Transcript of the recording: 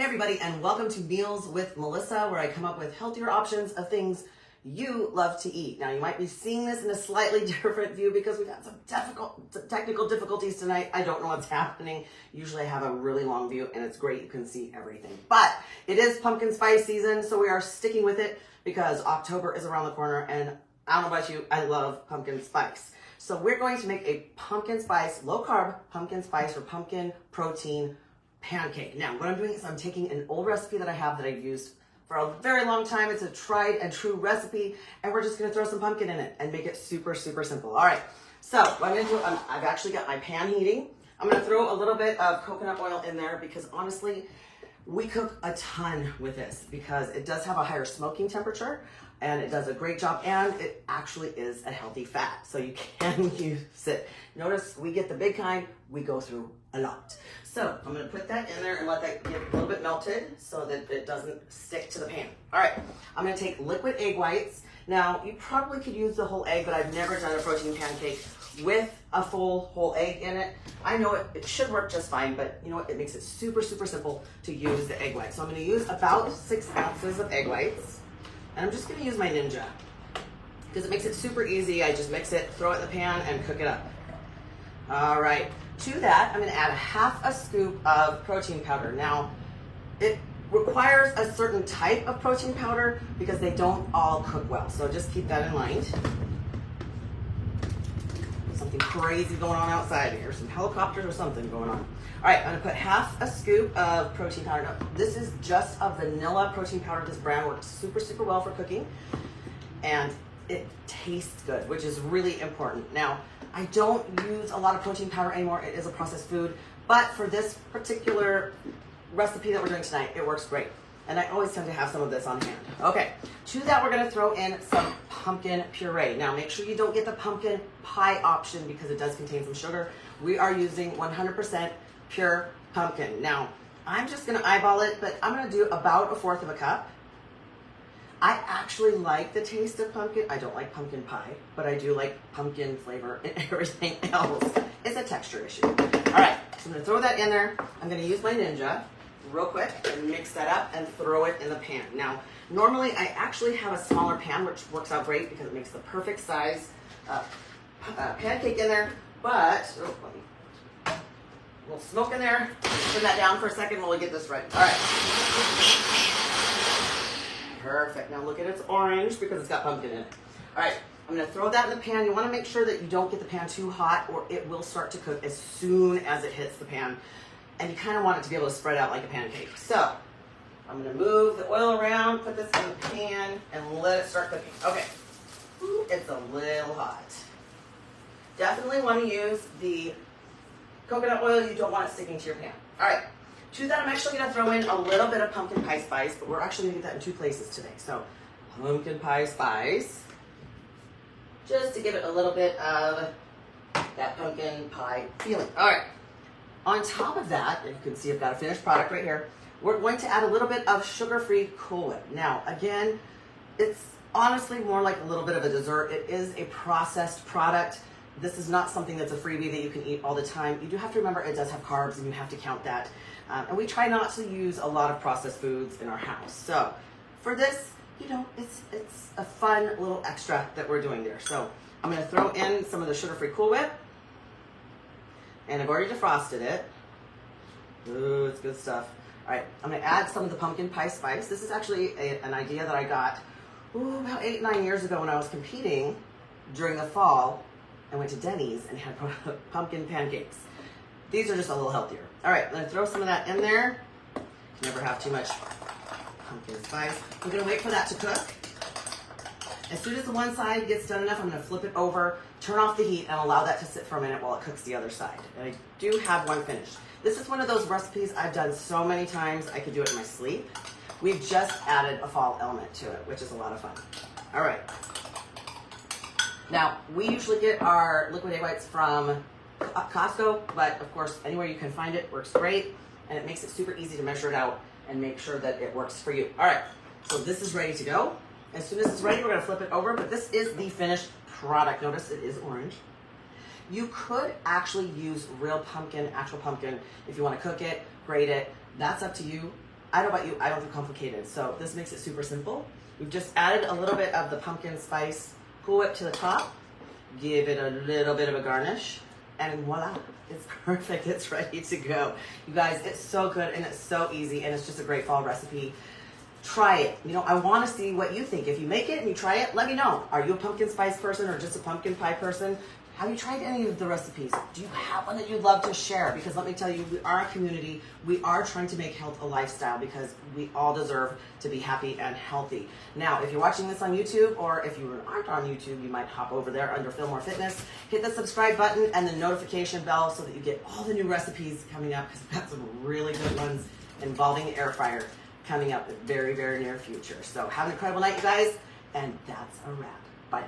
Hey everybody, and welcome to Meals with Melissa, where I come up with healthier options of things you love to eat. Now, you might be seeing this in a slightly different view because we've had some technical difficulties tonight. I don't know what's happening. Usually I have a really long view and it's great. You can see everything. But it is pumpkin spice season, so we are sticking with it because October is around the corner, and I don't know about you, I love pumpkin spice. So we're going to make a pumpkin spice, low carb pumpkin spice or pumpkin protein pancake. Now, what I'm doing is I'm taking an old recipe that I have that I've used for a very long time. It's a tried and true recipe, and we're just gonna throw some pumpkin in it and make it super, super simple. All right, so what I'm gonna do, I've actually got my pan heating. I'm gonna throw a little bit of coconut oil in there because honestly, we cook a ton with this because it does have a higher smoking temperature and it does a great job, and it actually is a healthy fat, so you can use it. Notice we get the big kind, we go through a lot. So I'm gonna put that in there and let that get a little bit melted so that it doesn't stick to the pan. All right, I'm gonna take liquid egg whites. Now, you probably could use the whole egg, but I've never done a protein pancake with a full whole egg in it. I know it should work just fine, but you know what? It makes it super, super simple to use the egg whites. So I'm gonna use about 6 ounces of egg whites, and I'm just gonna use my Ninja because it makes it super easy. I just mix it, throw it in the pan, and cook it up. All right, to that, I'm gonna add a half a scoop of protein powder. Now, it requires a certain type of protein powder because they don't all cook well. So just keep that in mind. Something crazy going on outside here, some helicopters or something going on. All right, I'm gonna put half a scoop of protein powder. Now, this is just a vanilla protein powder. This brand works super, super well for cooking, and it tastes good, which is really important. Now, I don't use a lot of protein powder anymore. It is a processed food, but for this particular recipe that we're doing tonight, it works great. And I always tend to have some of this on hand. Okay, to that we're gonna throw in some pumpkin puree. Now make sure you don't get the pumpkin pie option because it does contain some sugar. We are using 100% pure pumpkin. Now, I'm just gonna eyeball it, but I'm gonna do about 1/4 of a cup. I actually like the taste of pumpkin. I don't like pumpkin pie, but I do like pumpkin flavor and everything else. It's a texture issue. All right, so I'm gonna throw that in there. I'm gonna use my Ninja real quick and mix that up and throw it in the pan. Now, normally I actually have a smaller pan, which works out great because it makes the perfect size pancake in there, but a little smoke in there. Turn that down for a second while we get this ready. All right. Perfect. Now look at it's orange because it's got pumpkin in it. All right, I'm gonna throw that in the pan. You wanna make sure that you don't get the pan too hot or it will start to cook as soon as it hits the pan. And you kind of want it to be able to spread out like a pancake. So I'm gonna move the oil around, put this in the pan, and let it start cooking. Okay, ooh, it's a little hot. Definitely wanna use the coconut oil. You don't want it sticking to your pan. All right, to that I'm actually gonna throw in a little bit of pumpkin pie spice, but we're actually gonna get that in 2 places today. So pumpkin pie spice, just to give it a little bit of that pumpkin pie feeling. All right. On top of that, you can see I've got a finished product right here. We're going to add a little bit of sugar-free Cool Whip. Now, again, it's honestly more like a little bit of a dessert. It is a processed product. This is not something that's a freebie that you can eat all the time. You do have to remember it does have carbs, and you have to count that. And we try not to use a lot of processed foods in our house. So for this, you know, it's a fun little extra that we're doing there. So I'm gonna throw in some of the sugar-free Cool Whip. And I've already defrosted it. Ooh, it's good stuff. All right, I'm gonna add some of the pumpkin pie spice. This is actually an idea that I got about 8, 9 years ago when I was competing during the fall. I went to Denny's and had pumpkin pancakes. These are just a little healthier. All right, I'm gonna throw some of that in there. Never have too much pumpkin spice. I'm gonna wait for that to cook. As soon as the one side gets done enough, I'm gonna flip it over, turn off the heat, and allow that to sit for a minute while it cooks the other side. And I do have one finished. This is one of those recipes I've done so many times, I could do it in my sleep. We've just added a fall element to it, which is a lot of fun. All right. Now, we usually get our liquid egg whites from Costco, but of course, anywhere you can find it works great, and it makes it super easy to measure it out and make sure that it works for you. All right, so this is ready to go. As soon as it's ready, we're gonna flip it over, but this is the finished product. Notice it is orange. You could actually use real pumpkin, actual pumpkin, if you wanna cook it, grate it. That's up to you. I don't know about you, I don't do complicated. So this makes it super simple. We've just added a little bit of the pumpkin spice Cool Whip to the top. Give it a little bit of a garnish. And voila, it's perfect. It's ready to go. You guys, it's so good and it's so easy and it's just a great fall recipe. Try it. You know, I want to see what you think. If you make it and you try it, let me know. Are you a pumpkin spice person or just a pumpkin pie person? Have you tried any of the recipes? Do you have one that you'd love to share? Because let me tell you, we are a community. We are trying to make health a lifestyle because we all deserve to be happy and healthy. Now, if you're watching this on YouTube or if you aren't on YouTube, you might hop over there under Fillmore Fitness, hit the subscribe button and the notification bell so that you get all the new recipes coming up because we've got some really good ones involving the air fryer coming up in the very, very near future. So have an incredible night, you guys, and that's a wrap. Bye now.